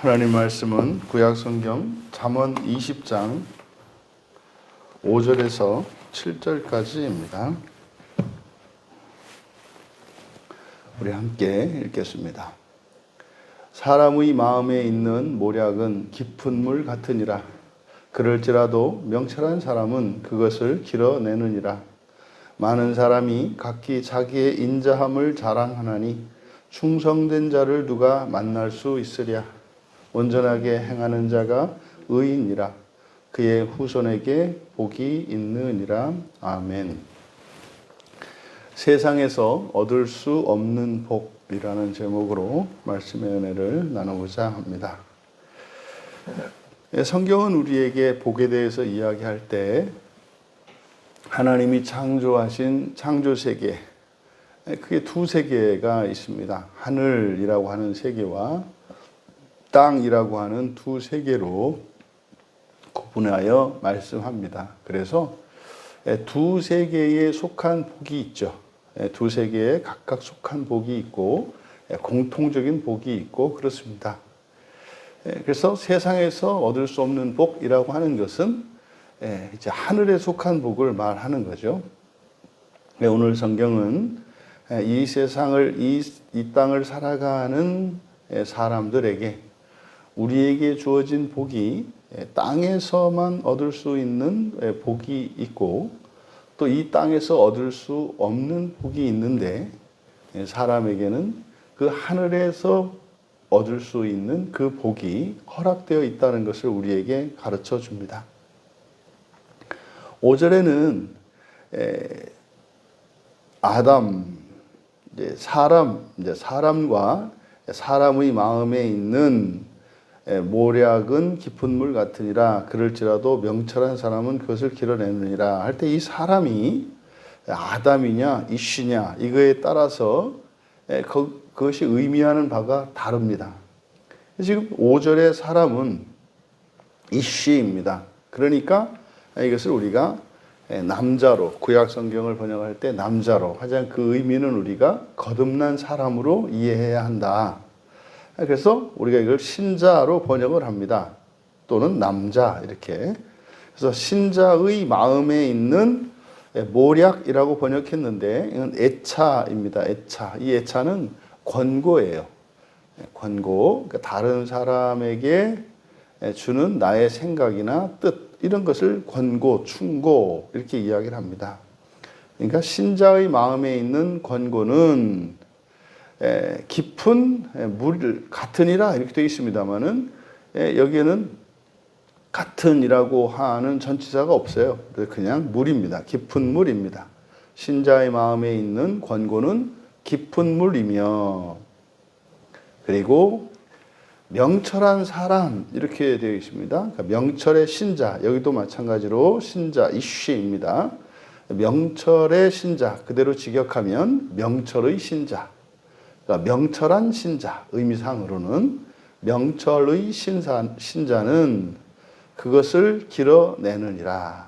하나님 말씀은 구약성경 잠언 20장 5절에서 7절까지입니다. 우리 함께 읽겠습니다. 사람의 마음에 있는 모략은 깊은 물 같으니라. 그럴지라도 명철한 사람은 그것을 길어내느니라. 많은 사람이 각기 자기의 인자함을 자랑하나니 충성된 자를 누가 만날 수 있으랴. 온전하게 행하는 자가 의인이라. 그의 후손에게 복이 있느니라. 아멘. 세상에서 얻을 수 없는 복이라는 제목으로 말씀의 은혜를 나누고자 합니다. 성경은 우리에게 복에 대해서 이야기할 때 하나님이 창조하신 창조세계, 크게 두 세계가 있습니다. 하늘이라고 하는 세계와 땅이라고 하는 두 세계로 구분하여 말씀합니다. 그래서 두 세계에 속한 복이 있죠. 두 세계에 각각 속한 복이 있고 공통적인 복이 있고 그렇습니다. 그래서 세상에서 얻을 수 없는 복이라고 하는 것은 이제 하늘에 속한 복을 말하는 거죠. 오늘 성경은 이 세상을 이 땅을 살아가는 사람들에게 우리에게 주어진 복이 땅에서만 얻을 수 있는 복이 있고 또 이 땅에서 얻을 수 없는 복이 있는데 사람에게는 그 하늘에서 얻을 수 있는 그 복이 허락되어 있다는 것을 우리에게 가르쳐 줍니다. 5절에는 아담, 사람과 사람의 마음에 있는 모략은 깊은 물 같으니라. 그럴지라도 명철한 사람은 그것을 길어내느니라 할 때 이 사람이 아담이냐 이쉬냐 이거에 따라서 그것이 의미하는 바가 다릅니다. 지금 5절의 사람은 이쉬입니다. 그러니까 이것을 우리가 남자로, 구약 성경을 번역할 때 남자로, 하지만 그 의미는 우리가 거듭난 사람으로 이해해야 한다. 그래서 우리가 이걸 신자로 번역을 합니다. 또는 남자 이렇게. 그래서 신자의 마음에 있는 모략이라고 번역했는데 이건 애차입니다. 애차. 이 애차는 권고예요. 권고. 그러니까 다른 사람에게 주는 나의 생각이나 뜻 이런 것을 권고, 충고 이렇게 이야기를 합니다. 그러니까 신자의 마음에 있는 권고는 깊은 물 같으니라 이렇게 되어 있습니다만은 여기에는 같은이라고 하는 전치사가 없어요. 그냥 물입니다. 깊은 물입니다. 신자의 마음에 있는 권고는 깊은 물이며 그리고 명철한 사람 이렇게 되어 있습니다. 그러니까 명철의 신자 여기도 마찬가지로 신자 이쉬입니다. 명철의 신자 그대로 직역하면 명철의 신자. 그러니까 명철한 신자 의미상으로는 명철의 신자는 그것을 길어내느니라.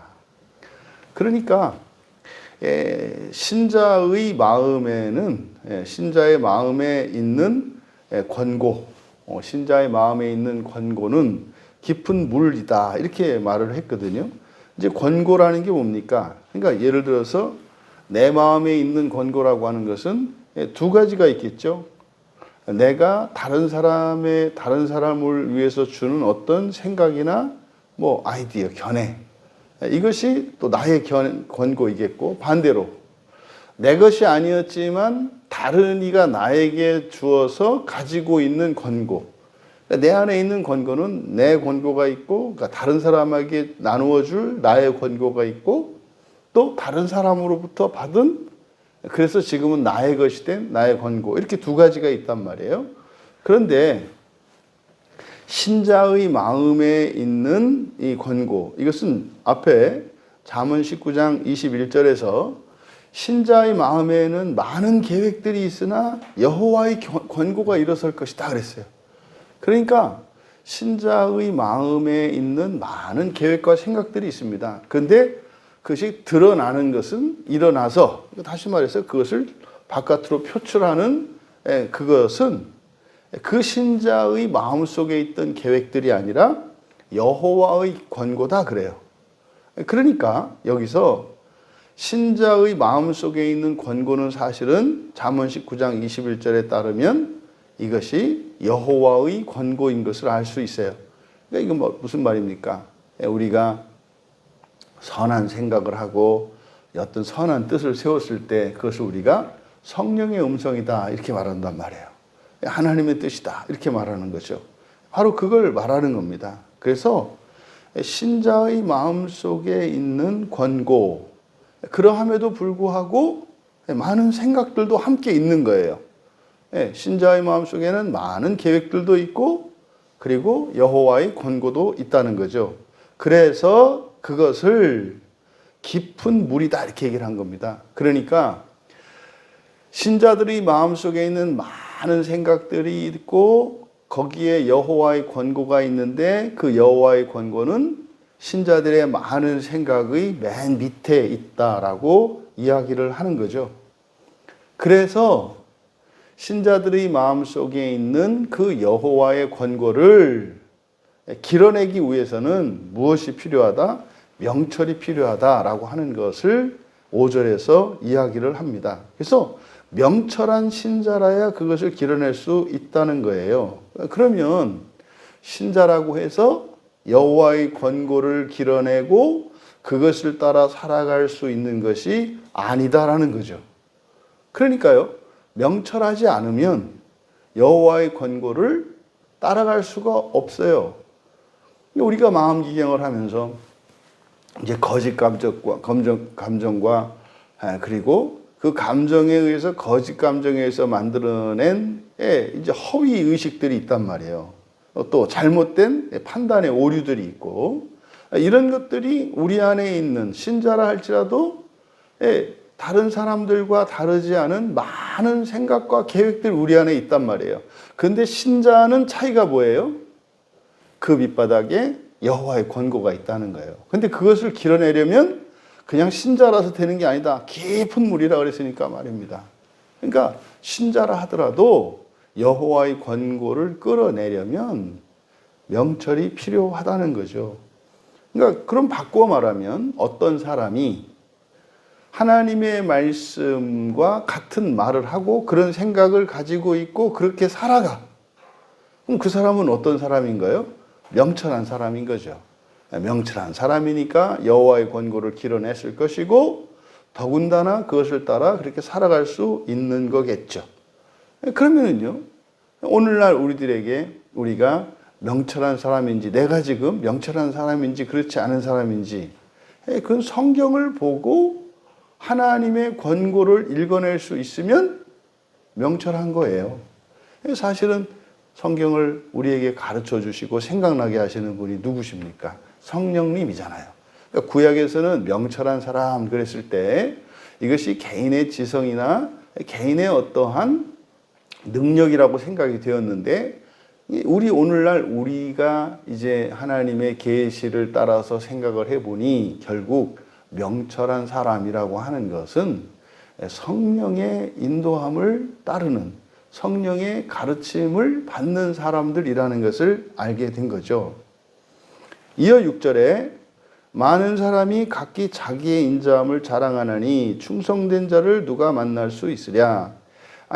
그러니까 신자의 마음에는 신자의 마음에 있는 권고, 신자의 마음에 있는 권고는 깊은 물이다 이렇게 말을 했거든요. 이제 권고라는 게 뭡니까? 그러니까 예를 들어서 내 마음에 있는 권고라고 하는 것은 두 가지가 있겠죠. 내가 다른 사람을 위해서 주는 어떤 생각이나 뭐 아이디어, 견해 이것이 또 나의 권고이겠고 반대로 내 것이 아니었지만 다른 이가 나에게 주어서 가지고 있는 권고. 내 안에 있는 권고는 내 권고가 있고 그러니까 다른 사람에게 나누어 줄 나의 권고가 있고 또 다른 사람으로부터 받은 그래서 지금은 나의 것이 된 나의 권고 이렇게 두 가지가 있단 말이에요. 그런데 신자의 마음에 있는 이 권고 이것은 앞에 잠언 19장 21절에서 신자의 마음에는 많은 계획들이 있으나 여호와의 권고가 일어설 것이다 그랬어요. 그러니까 신자의 마음에 있는 많은 계획과 생각들이 있습니다. 그런데 그것이 드러나는 것은 일어나서 다시 말해서 그것을 바깥으로 표출하는 그것은 그 신자의 마음속에 있던 계획들이 아니라 여호와의 권고다 그래요. 그러니까 여기서 신자의 마음속에 있는 권고는 사실은 잠언 19장 21절에 따르면 이것이 여호와의 권고인 것을 알 수 있어요. 그러니까 이건 무슨 말입니까? 우리가 선한 생각을 하고 어떤 선한 뜻을 세웠을 때 그것을 우리가 성령의 음성이다 이렇게 말한단 말이에요. 하나님의 뜻이다 이렇게 말하는 거죠. 바로 그걸 말하는 겁니다. 그래서 신자의 마음속에 있는 권고, 그러함에도 불구하고 많은 생각들도 함께 있는 거예요. 신자의 마음속에는 많은 계획들도 있고 그리고 여호와의 권고도 있다는 거죠. 그래서 그것을 깊은 물이다 이렇게 얘기를 한 겁니다. 그러니까 신자들이 마음속에 있는 많은 생각들이 있고 거기에 여호와의 권고가 있는데 그 여호와의 권고는 신자들의 많은 생각의 맨 밑에 있다라고 이야기를 하는 거죠. 그래서 신자들의 마음속에 있는 그 여호와의 권고를 길어내기 위해서는 무엇이 필요하다? 명철이 필요하다라고 하는 것을 5절에서 이야기를 합니다. 그래서 명철한 신자라야 그것을 길어낼 수 있다는 거예요. 그러면 신자라고 해서 여호와의 권고를 길어내고 그것을 따라 살아갈 수 있는 것이 아니다라는 거죠. 그러니까요, 명철하지 않으면 여호와의 권고를 따라갈 수가 없어요. 우리가 마음 기경을 하면서 이제 거짓 감정과 그리고 그 감정에 의해서 거짓 감정에 의해서 만들어낸 이제 허위 의식들이 있단 말이에요. 또 잘못된 판단의 오류들이 있고 이런 것들이 우리 안에 있는 신자라 할지라도 다른 사람들과 다르지 않은 많은 생각과 계획들이 우리 안에 있단 말이에요. 그런데 신자는 차이가 뭐예요? 그 밑바닥에 여호와의 권고가 있다는 거예요. 근데 그것을 길어내려면 그냥 신자라서 되는 게 아니다. 깊은 물이라 그랬으니까 말입니다. 그러니까 신자라 하더라도 여호와의 권고를 끌어내려면 명철이 필요하다는 거죠. 그러니까 그럼 바꾸어 말하면 어떤 사람이 하나님의 말씀과 같은 말을 하고 그런 생각을 가지고 있고 그렇게 살아가. 그럼 그 사람은 어떤 사람인가요? 명철한 사람인 거죠. 명철한 사람이니까 여호와의 권고를 길어냈을 것이고 더군다나 그것을 따라 그렇게 살아갈 수 있는 거겠죠. 그러면은요, 오늘날 우리가 명철한 사람인지 내가 지금 명철한 사람인지 그렇지 않은 사람인지 그건 성경을 보고 하나님의 권고를 읽어낼 수 있으면 명철한 거예요. 사실은 성경을 우리에게 가르쳐 주시고 생각나게 하시는 분이 누구십니까? 성령님이잖아요. 그러니까 구약에서는 명철한 사람 그랬을 때 이것이 개인의 지성이나 개인의 어떠한 능력이라고 생각이 되었는데 오늘날 우리가 이제 하나님의 계시를 따라서 생각을 해보니 결국 명철한 사람이라고 하는 것은 성령의 인도함을 따르는 성령의 가르침을 받는 사람들이라는 것을 알게 된 거죠. 이어 6절에 많은 사람이 각기 자기의 인자함을 자랑하나니 충성된 자를 누가 만날 수 있으랴.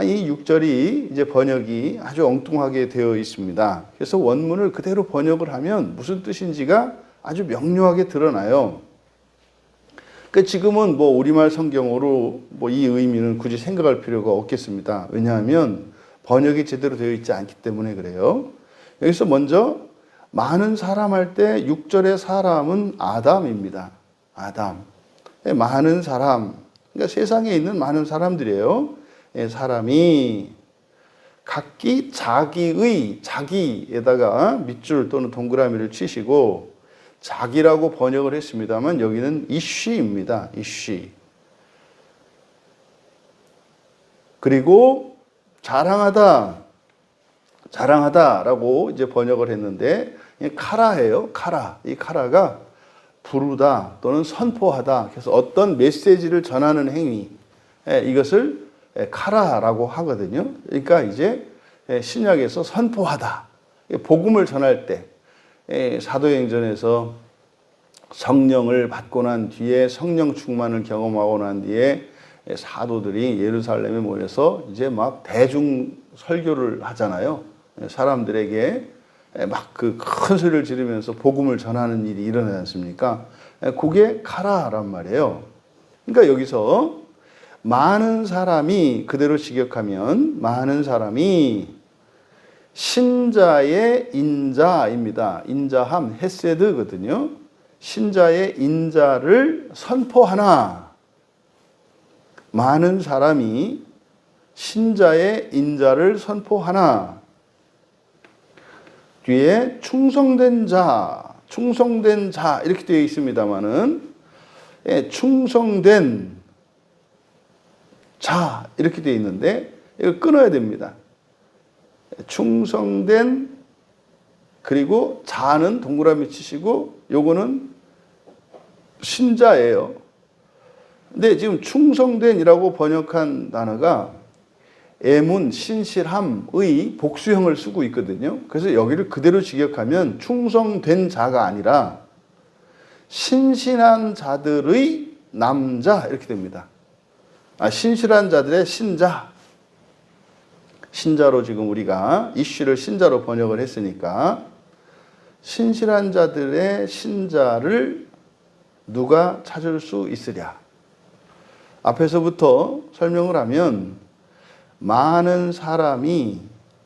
이 6절이 이제 번역이 아주 엉뚱하게 되어 있습니다. 그래서 원문을 그대로 번역을 하면 무슨 뜻인지가 아주 명료하게 드러나요. 그러니까 지금은 우리말 성경으로 이 의미는 굳이 생각할 필요가 없겠습니다. 왜냐하면 번역이 제대로 되어 있지 않기 때문에 그래요. 여기서 먼저 많은 사람 할 때 6절의 사람은 아담입니다. 아담. 많은 사람. 그러니까 세상에 있는 많은 사람들이에요. 사람이 각기 자기에다가 밑줄 또는 동그라미를 치시고 자기라고 번역을 했습니다만 여기는 이쉬입니다. 이쉬. 그리고 자랑하다라고 이제 번역을 했는데 카라예요. 카라. 이 카라가 부르다 또는 선포하다. 그래서 어떤 메시지를 전하는 행위. 이것을 카라라고 하거든요. 그러니까 이제 신약에서 선포하다. 복음을 전할 때 사도행전에서 성령을 받고 난 뒤에 성령 충만을 경험하고 난 뒤에 사도들이 예루살렘에 모여서 이제 막 대중 설교를 하잖아요. 사람들에게 막 그 큰 소리를 지르면서 복음을 전하는 일이 일어나지 않습니까? 그게 카라란 말이에요. 그러니까 여기서 많은 사람이 그대로 직역하면 많은 사람이 신자의 인자입니다. 인자함, 헤세드거든요. 신자의 인자를 선포하나. 많은 사람이 신자의 인자를 선포하나. 뒤에 충성된 자 이렇게 되어 있습니다만은 충성된 자 이렇게 되어 있는데 이거 끊어야 됩니다. 충성된 그리고 자는 동그라미 치시고 요거는 신자예요. 근데 지금 충성된이라고 번역한 단어가 애문, 신실함의 복수형을 쓰고 있거든요. 그래서 여기를 그대로 직역하면 충성된 자가 아니라 신실한 자들의 남자 이렇게 됩니다. 신실한 자들의 신자. 신자로 지금 우리가 이슈를 신자로 번역을 했으니까 신실한 자들의 신자를 누가 찾을 수 있으랴. 앞에서부터 설명을 하면 많은 사람이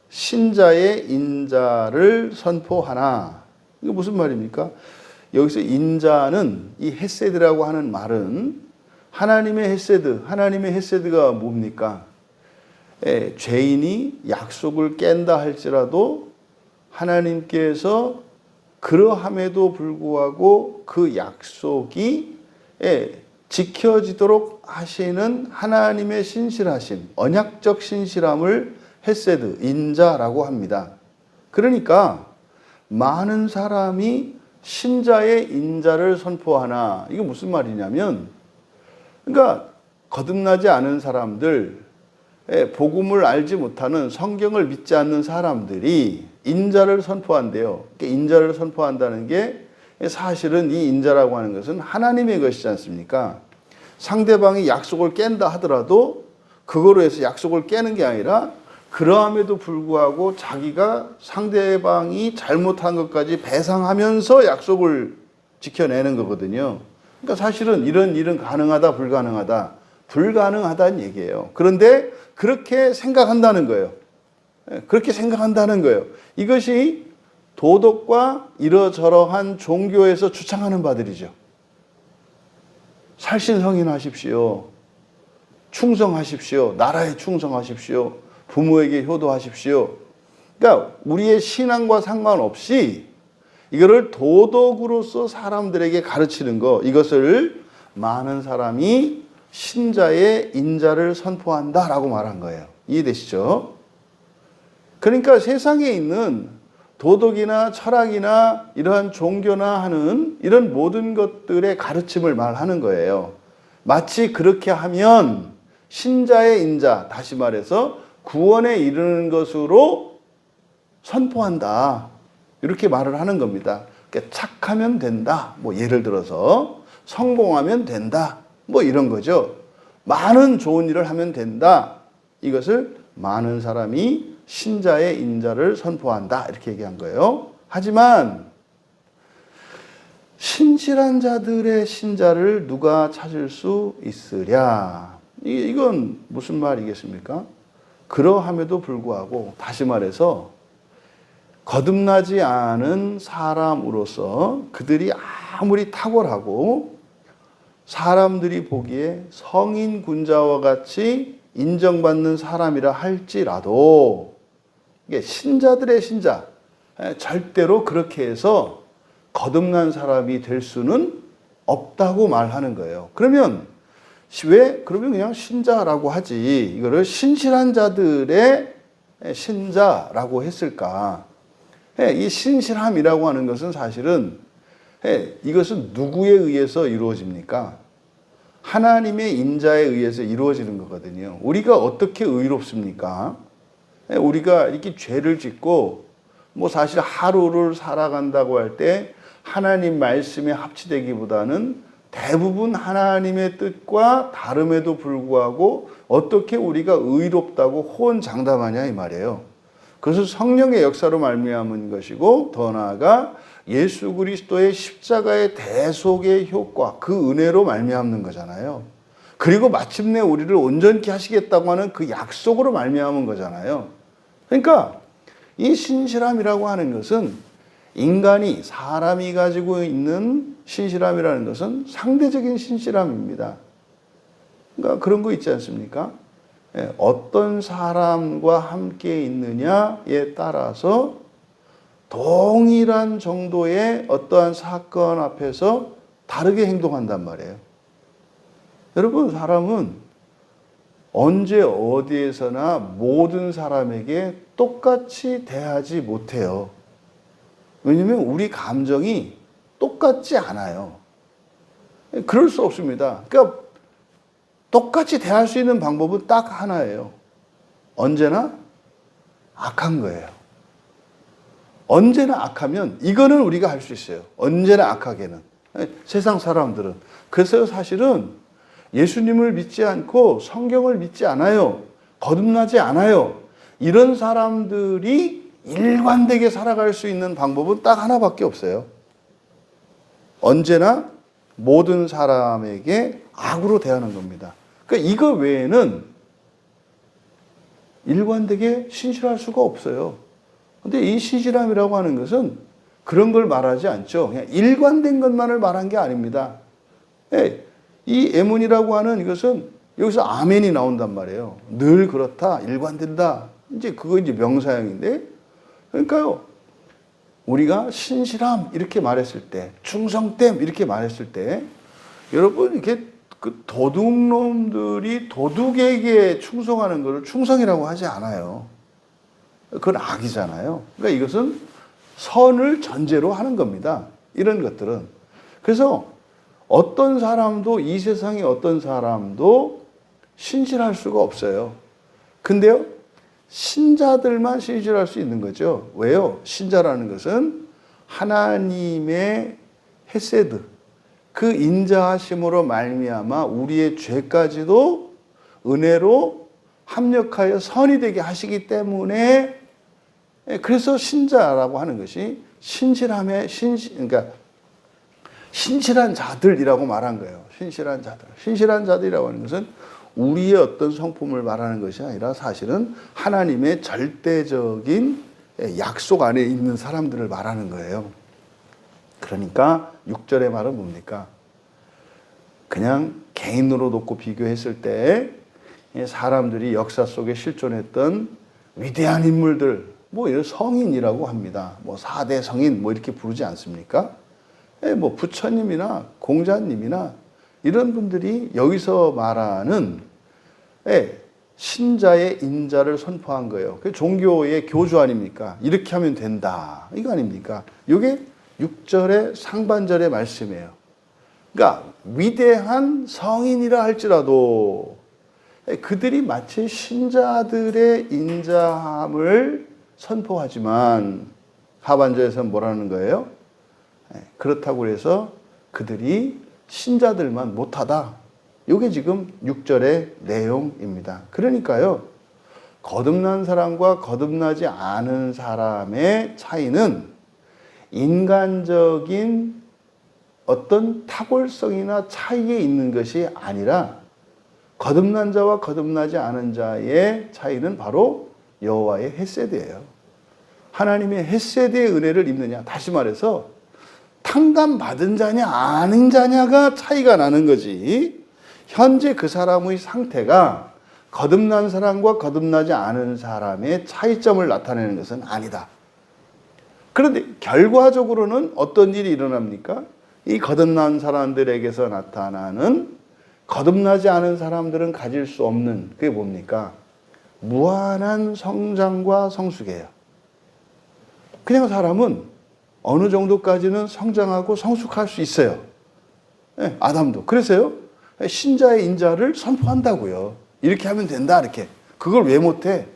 신자의 인자를 선포하나. 이거 무슨 말입니까? 여기서 인자는 이 헤세드라고 하는 말은 하나님의 헤세드가 뭡니까? 죄인이 약속을 깬다 할지라도 하나님께서 그러함에도 불구하고 그 약속이 지켜지도록 하시는 하나님의 신실하심, 언약적 신실함을 헤세드, 인자라고 합니다. 그러니까 많은 사람이 신자의 인자를 선포하나. 이게 무슨 말이냐면, 그러니까 거듭나지 않은 사람들, 복음을 알지 못하는 성경을 믿지 않는 사람들이 인자를 선포한대요. 인자를 선포한다는 게 사실은 이 인자라고 하는 것은 하나님의 것이지 않습니까? 상대방이 약속을 깬다 하더라도 그거로 해서 약속을 깨는 게 아니라 그러함에도 불구하고 자기가 상대방이 잘못한 것까지 배상하면서 약속을 지켜내는 거거든요. 그러니까 사실은 이런 일은 가능하다, 불가능하다. 불가능하다는 얘기예요. 그런데 그렇게 생각한다는 거예요. 그렇게 생각한다는 거예요. 이것이 도덕과 이러저러한 종교에서 주창하는 바들이죠. 살신성인하십시오. 충성하십시오. 나라에 충성하십시오. 부모에게 효도하십시오. 그러니까 우리의 신앙과 상관없이 이거를 도덕으로서 사람들에게 가르치는 거, 이것을 많은 사람이 신자의 인자를 선포한다라고 말한 거예요. 이해되시죠? 그러니까 세상에 있는 도덕이나 철학이나 이러한 종교나 하는 이런 모든 것들의 가르침을 말하는 거예요. 마치 그렇게 하면 신자의 인자, 다시 말해서 구원에 이르는 것으로 선포한다. 이렇게 말을 하는 겁니다. 그러니까 착하면 된다. 뭐 예를 들어서 성공하면 된다. 뭐 이런 거죠. 많은 좋은 일을 하면 된다. 이것을 많은 사람이 신자의 인자를 선포한다. 이렇게 얘기한 거예요. 하지만 신실한 자들의 신자를 누가 찾을 수 있으랴. 이건 무슨 말이겠습니까? 그러함에도 불구하고 다시 말해서 거듭나지 않은 사람으로서 그들이 아무리 탁월하고 사람들이 보기에 성인 군자와 같이 인정받는 사람이라 할지라도 이게 신자들의 신자, 절대로 그렇게 해서 거듭난 사람이 될 수는 없다고 말하는 거예요. 그러면 그냥 신자라고 하지 이거를 신실한 자들의 신자라고 했을까? 이 신실함이라고 하는 것은 사실은 이것은 누구에 의해서 이루어집니까? 하나님의 인자에 의해서 이루어지는 거거든요. 우리가 어떻게 의롭습니까? 우리가 이렇게 죄를 짓고 뭐 사실 하루를 살아간다고 할 때 하나님 말씀에 합치되기보다는 대부분 하나님의 뜻과 다름에도 불구하고 어떻게 우리가 의롭다고 호언장담하냐 이 말이에요. 그것은 성령의 역사로 말미암은 것이고 더 나아가 예수 그리스도의 십자가의 대속의 효과, 그 은혜로 말미암는 거잖아요. 그리고 마침내 우리를 온전케 하시겠다고 하는 그 약속으로 말미암은 거잖아요. 그러니까 이 신실함이라고 하는 것은 인간이, 사람이 가지고 있는 신실함이라는 것은 상대적인 신실함입니다. 그러니까 그런 거 있지 않습니까? 어떤 사람과 함께 있느냐에 따라서 동일한 정도의 어떠한 사건 앞에서 다르게 행동한단 말이에요. 여러분, 사람은 언제 어디에서나 모든 사람에게 똑같이 대하지 못해요. 왜냐하면 우리 감정이 똑같지 않아요. 그럴 수 없습니다. 그러니까 똑같이 대할 수 있는 방법은 딱 하나예요. 언제나 악한 거예요. 언제나 악하면 이거는 우리가 할 수 있어요. 언제나 악하게는. 세상 사람들은. 그래서 사실은 예수님을 믿지 않고 성경을 믿지 않아요. 거듭나지 않아요. 이런 사람들이 일관되게 살아갈 수 있는 방법은 딱 하나밖에 없어요. 언제나 모든 사람에게 악으로 대하는 겁니다. 그러니까 이거 외에는 일관되게 신실할 수가 없어요. 근데 이 신실함이라고 하는 것은 그런 걸 말하지 않죠. 그냥 일관된 것만을 말한 게 아닙니다. 이 에문이라고 하는 이것은 여기서 아멘이 나온단 말이에요. 늘 그렇다, 일관된다. 이제 그거 이제 명사형인데, 그러니까요, 우리가 신실함 이렇게 말했을 때, 충성됨 이렇게 말했을 때, 여러분 이렇게 그 도둑놈들이 도둑에게 충성하는 것을 충성이라고 하지 않아요. 그건 악이잖아요. 그러니까 이것은 선을 전제로 하는 겁니다. 이런 것들은. 그래서 어떤 사람도, 이 세상의 어떤 사람도 신실할 수가 없어요. 근데요, 신자들만 신실할 수 있는 거죠. 왜요? 신자라는 것은 하나님의 헤세드, 그 인자하심으로 말미암아 우리의 죄까지도 은혜로 합력하여 선이 되게 하시기 때문에, 그래서 신자라고 하는 것이 그러니까 신실한 자들이라고 말한 거예요. 신실한 자들. 신실한 자들이라고 하는 것은 우리의 어떤 성품을 말하는 것이 아니라 사실은 하나님의 절대적인 약속 안에 있는 사람들을 말하는 거예요. 그러니까 6절의 말은 뭡니까? 그냥 개인으로 놓고 비교했을 때 사람들이 역사 속에 실존했던 위대한 인물들, 뭐 이런 성인이라고 합니다. 뭐 4대 성인 뭐 이렇게 부르지 않습니까? 뭐 부처님이나 공자님이나 이런 분들이 여기서 말하는 신자의 인자를 선포한 거예요. 그게 종교의 교주 아닙니까? 이렇게 하면 된다. 이거 아닙니까? 이게 6절의 상반절의 말씀이에요. 그러니까 위대한 성인이라 할지라도 그들이 마치 신자들의 인자함을 선포하지만 하반절에서는 뭐라는 거예요? 그렇다고 해서 그들이 신자들만 못하다. 이게 지금 6절의 내용입니다. 그러니까요, 거듭난 사람과 거듭나지 않은 사람의 차이는 인간적인 어떤 탁월성이나 차이에 있는 것이 아니라 거듭난 자와 거듭나지 않은 자의 차이는 바로 여호와의 헤세드예요. 하나님의 헤세드의 은혜를 입느냐, 다시 말해서 탕감받은 자냐 아닌 자냐가 차이가 나는 거지, 현재 그 사람의 상태가 거듭난 사람과 거듭나지 않은 사람의 차이점을 나타내는 것은 아니다. 그런데 결과적으로는 어떤 일이 일어납니까? 이 거듭난 사람들에게서 나타나는 거듭나지 않은 사람들은 가질 수 없는, 그게 뭡니까? 무한한 성장과 성숙이에요. 그냥 사람은 어느 정도까지는 성장하고 성숙할 수 있어요. 아담도. 그래서요, 신자의 인자를 선포한다고요. 이렇게 하면 된다, 이렇게. 그걸 왜 못해?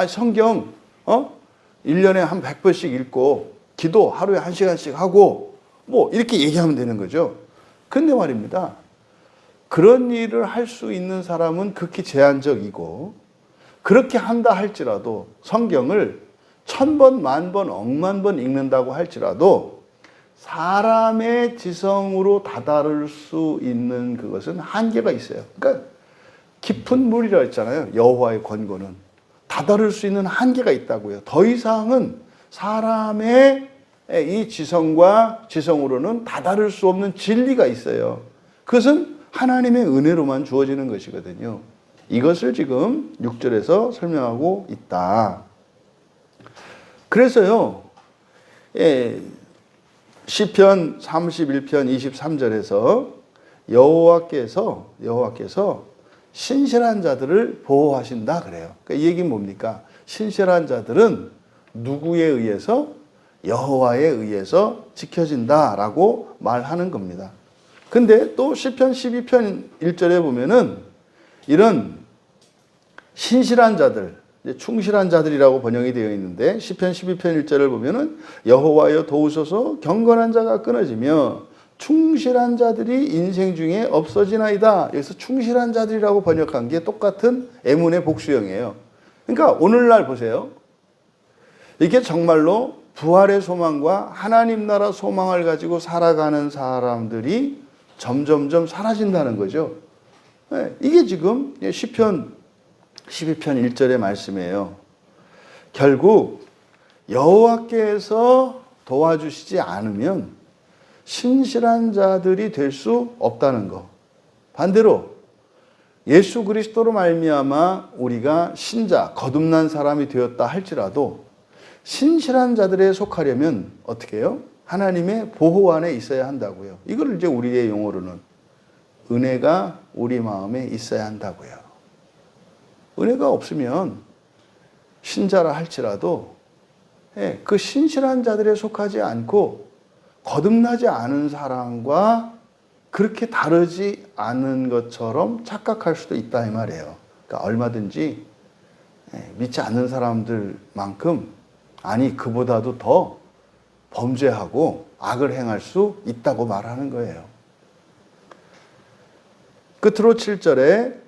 성경 1년에 한 100번씩 읽고 기도 하루에 1시간씩 하고 뭐 이렇게 얘기하면 되는 거죠. 근데 말입니다. 그런 일을 할 수 있는 사람은 극히 제한적이고 그렇게 한다 할지라도 성경을 1000번, 10,000번, 억만 번 읽는다고 할지라도 사람의 지성으로 다다를 수 있는 그것은 한계가 있어요. 그러니까 깊은 물이라 했잖아요. 여호와의 권고는. 다다를 수 있는 한계가 있다고요. 더 이상은 사람의 이 지성으로는 다다를 수 없는 진리가 있어요. 그것은 하나님의 은혜로만 주어지는 것이거든요. 이것을 지금 6절에서 설명하고 있다. 그래서요, 시편 31편 23절에서 여호와께서 신실한 자들을 보호하신다 그래요. 그러니까 이 얘기는 뭡니까? 신실한 자들은 누구에 의해서? 여호와에 의해서 지켜진다라고 말하는 겁니다. 근데 또 시편 12편 1절에 보면은 이런 신실한 자들, 충실한 자들이라고 번역이 되어 있는데 시편 12편 1절을 보면은 여호와여 도우소서 경건한 자가 끊어지며 충실한 자들이 인생 중에 없어지나이다. 여기서 충실한 자들이라고 번역한 게 똑같은 애문의 복수형이에요. 그러니까 오늘날 보세요. 이게 정말로 부활의 소망과 하나님 나라 소망을 가지고 살아가는 사람들이 점점점 사라진다는 거죠. 이게 지금 시편 12편 1절의 말씀이에요. 결국 여호와께서 도와주시지 않으면 신실한 자들이 될 수 없다는 거. 반대로 예수 그리스도로 말미암아 우리가 신자, 거듭난 사람이 되었다 할지라도 신실한 자들에 속하려면 어떻게 해요? 하나님의 보호 안에 있어야 한다고요. 이걸 이제 우리의 용어로는 은혜가 우리 마음에 있어야 한다고요. 은혜가 없으면 신자라 할지라도 그 신실한 자들에 속하지 않고 거듭나지 않은 사람과 그렇게 다르지 않은 것처럼 착각할 수도 있다 이 말이에요. 그러니까 얼마든지 믿지 않는 사람들만큼 아니 그보다도 더 범죄하고 악을 행할 수 있다고 말하는 거예요. 끝으로 7절에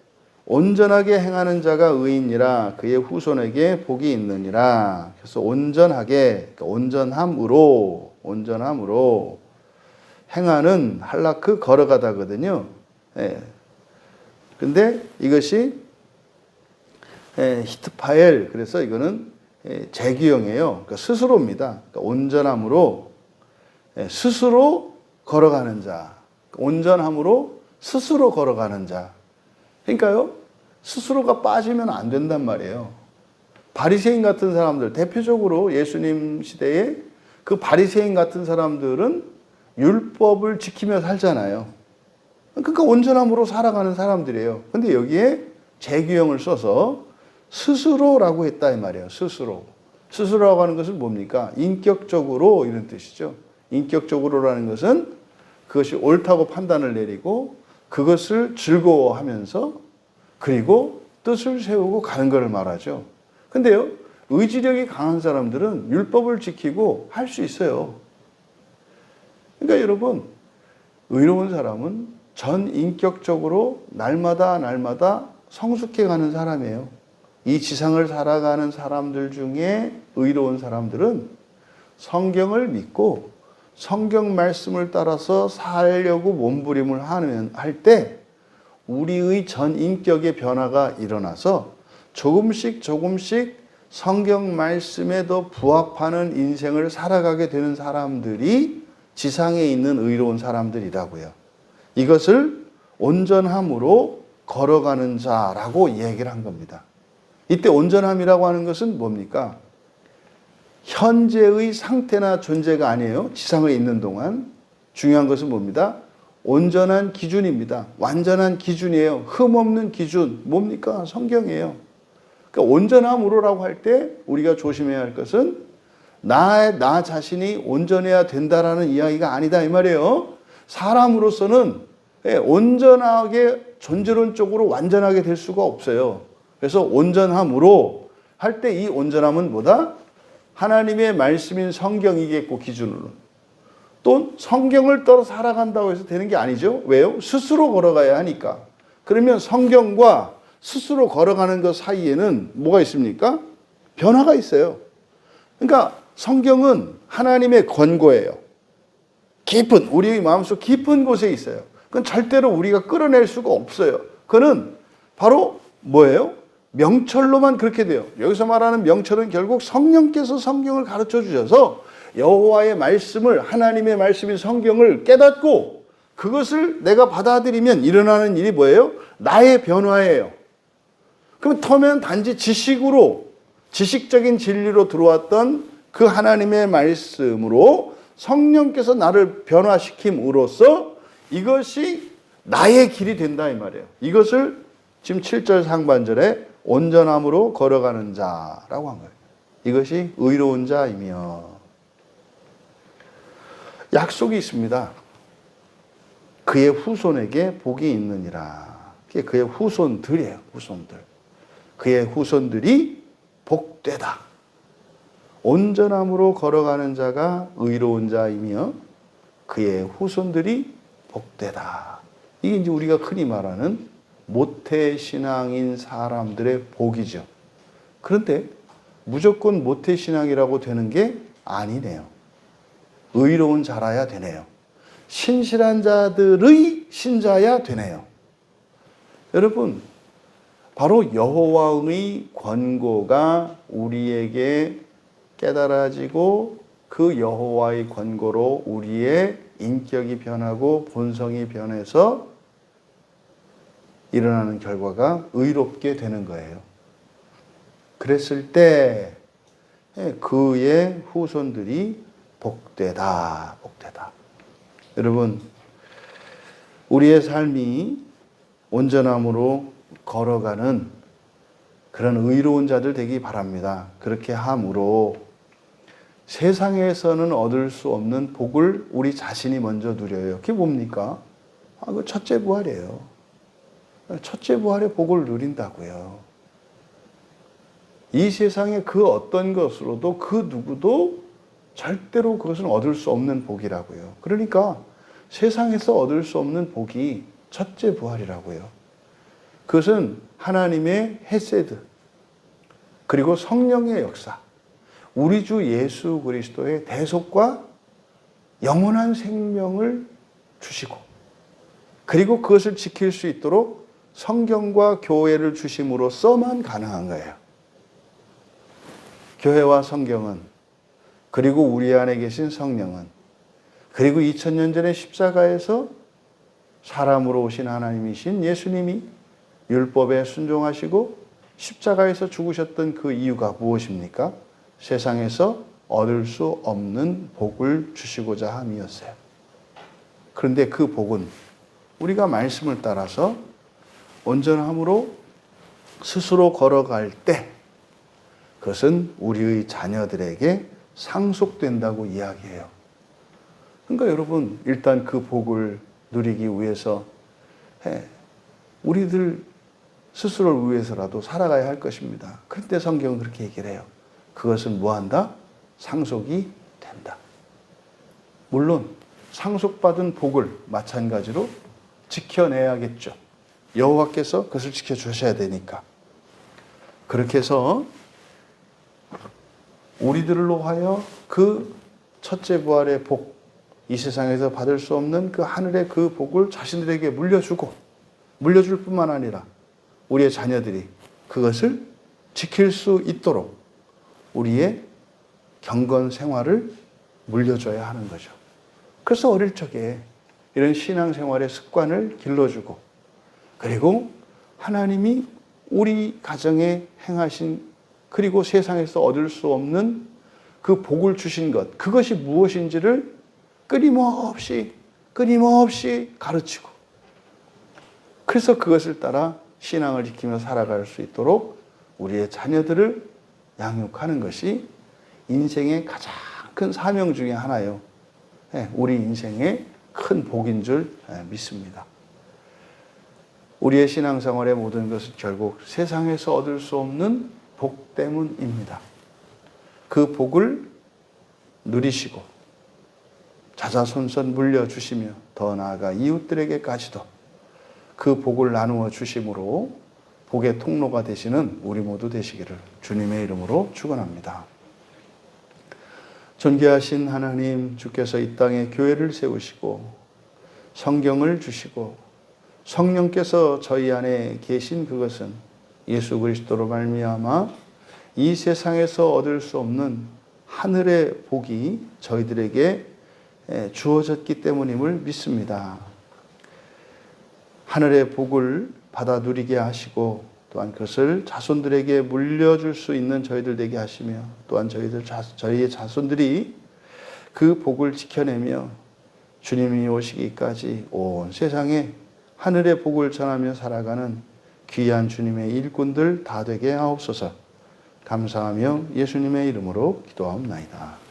온전하게 행하는 자가 의인이라 그의 후손에게 복이 있느니라. 그래서 온전하게, 온전함으로 행하는 할라크 걸어가다거든요. 근데 이것이 히트파엘, 그래서 이거는 재규형이에요. 그러니까 스스로입니다. 그러니까 온전함으로 스스로 걸어가는 자. 온전함으로 스스로 걸어가는 자. 그러니까요, 스스로가 빠지면 안 된단 말이에요. 바리새인 같은 사람들, 대표적으로 예수님 시대에 그 바리새인 같은 사람들은 율법을 지키며 살잖아요. 그러니까 온전함으로 살아가는 사람들이에요. 근데 여기에 재규형을 써서 스스로라고 했다 이 말이에요. 스스로라고 하는 것은 뭡니까? 인격적으로 이런 뜻이죠. 인격적으로라는 것은 그것이 옳다고 판단을 내리고 그것을 즐거워하면서 그리고 뜻을 세우고 가는 것을 말하죠. 근데요, 의지력이 강한 사람들은 율법을 지키고 할 수 있어요. 그러니까 여러분, 의로운 사람은 전 인격적으로 날마다 성숙해 가는 사람이에요. 이 지상을 살아가는 사람들 중에 의로운 사람들은 성경을 믿고 성경 말씀을 따라서 살려고 몸부림을 할 때 우리의 전 인격의 변화가 일어나서 조금씩 성경 말씀에 더 부합하는 인생을 살아가게 되는 사람들이 지상에 있는 의로운 사람들이라고요. 이것을 온전함으로 걸어가는 자라고 얘기를 한 겁니다. 이때 온전함이라고 하는 것은 뭡니까? 현재의 상태나 존재가 아니에요. 지상에 있는 동안. 중요한 것은 뭡니다? 온전한 기준입니다. 완전한 기준이에요. 흠없는 기준. 뭡니까? 성경이에요. 그러니까 온전함으로라고 할 때 우리가 조심해야 할 것은 나 자신이 온전해야 된다라는 이야기가 아니다 이 말이에요. 사람으로서는 온전하게 존재론적으로 완전하게 될 수가 없어요. 그래서 온전함으로 할 때 이 온전함은 뭐다? 하나님의 말씀인 성경이겠고 기준으로. 또 성경을 따라 살아간다고 해서 되는 게 아니죠. 왜요? 스스로 걸어가야 하니까. 그러면 성경과 스스로 걸어가는 것 사이에는 뭐가 있습니까? 변화가 있어요. 그러니까 성경은 하나님의 권고예요. 깊은, 우리의 마음속 깊은 곳에 있어요. 그건 절대로 우리가 끌어낼 수가 없어요. 그는 바로 뭐예요? 명철로만 그렇게 돼요. 여기서 말하는 명철은 결국 성령께서 성경을 가르쳐 주셔서 여호와의 말씀을, 하나님의 말씀인 성경을 깨닫고 그것을 내가 받아들이면 일어나는 일이 뭐예요? 나의 변화예요. 그럼 처음에는 단지 지식으로, 지식적인 진리로 들어왔던 그 하나님의 말씀으로 성령께서 나를 변화시킴으로써 이것이 나의 길이 된다 이 말이에요. 이것을 지금 7절 상반절에 온전함으로 걸어가는 자라고 한 거예요. 이것이 의로운 자이며 약속이 있습니다. 그의 후손에게 복이 있느니라. 그의 후손들이에요. 후손들. 그의 후손들이 복되다. 온전함으로 걸어가는 자가 의로운 자이며 그의 후손들이 복되다. 이게 이제 우리가 흔히 말하는 모태신앙인 사람들의 복이죠. 그런데 무조건 모태신앙이라고 되는 게 아니네요. 의로운 자라야 되네요. 신실한 자들의 신자야 되네요. 여러분, 바로 여호와의 권고가 우리에게 깨달아지고 그 여호와의 권고로 우리의 인격이 변하고 본성이 변해서 일어나는 결과가 의롭게 되는 거예요. 그랬을 때 그의 후손들이 복되다, 복되다. 여러분, 우리의 삶이 온전함으로 걸어가는 그런 의로운 자들 되기 바랍니다. 그렇게 함으로 세상에서는 얻을 수 없는 복을 우리 자신이 먼저 누려요. 그게 뭡니까? 그 첫째 부활이에요. 첫째 부활의 복을 누린다고요. 이 세상의 그 어떤 것으로도 그 누구도 절대로 그것은 얻을 수 없는 복이라고요. 그러니까 세상에서 얻을 수 없는 복이 첫째 부활이라고요. 그것은 하나님의 헤세드 그리고 성령의 역사, 우리 주 예수 그리스도의 대속과 영원한 생명을 주시고 그리고 그것을 지킬 수 있도록 성경과 교회를 주심으로써만 가능한 거예요. 교회와 성경은 그리고 우리 안에 계신 성령은 그리고 2000년 전에 십자가에서 사람으로 오신 하나님이신 예수님이 율법에 순종하시고 십자가에서 죽으셨던 그 이유가 무엇입니까? 세상에서 얻을 수 없는 복을 주시고자 함이었어요. 그런데 그 복은 우리가 말씀을 따라서 온전함으로 스스로 걸어갈 때 그것은 우리의 자녀들에게 상속된다고 이야기해요. 그러니까 여러분, 일단 그 복을 누리기 위해서 우리들 스스로를 위해서라도 살아가야 할 것입니다. 그런데 성경은 그렇게 얘기를 해요. 그것은 뭐한다? 상속이 된다. 물론 상속받은 복을 마찬가지로 지켜내야겠죠. 여호와께서 그것을 지켜주셔야 되니까. 그렇게 해서 우리들로 하여 그 첫째 부활의 복, 이 세상에서 받을 수 없는 그 하늘의 그 복을 자신들에게 물려주고 물려줄 뿐만 아니라 우리의 자녀들이 그것을 지킬 수 있도록 우리의 경건 생활을 물려줘야 하는 거죠. 그래서 어릴 적에 이런 신앙생활의 습관을 길러주고 그리고 하나님이 우리 가정에 행하신 그리고 세상에서 얻을 수 없는 그 복을 주신 것, 그것이 무엇인지를 끊임없이 가르치고 그래서 그것을 따라 신앙을 지키며 살아갈 수 있도록 우리의 자녀들을 양육하는 것이 인생의 가장 큰 사명 중에 하나요. 우리 인생의 큰 복인 줄 믿습니다. 우리의 신앙생활의 모든 것은 결국 세상에서 얻을 수 없는 복 때문입니다. 그 복을 누리시고 자자손손 물려주시며 더 나아가 이웃들에게까지도 그 복을 나누어 주심으로 복의 통로가 되시는 우리 모두 되시기를 주님의 이름으로 축원합니다. 존귀하신 하나님, 주께서 이 땅에 교회를 세우시고 성경을 주시고 성령께서 저희 안에 계신 그것은 예수 그리스도로 말미암아 이 세상에서 얻을 수 없는 하늘의 복이 저희들에게 주어졌기 때문임을 믿습니다. 하늘의 복을 받아 누리게 하시고 또한 그것을 자손들에게 물려줄 수 있는 저희들 되게 하시며 또한 저희의 자손들이 그 복을 지켜내며 주님이 오시기까지 온 세상에 하늘의 복을 전하며 살아가는 귀한 주님의 일꾼들 다 되게 하옵소서. 감사하며 예수님의 이름으로 기도하옵나이다.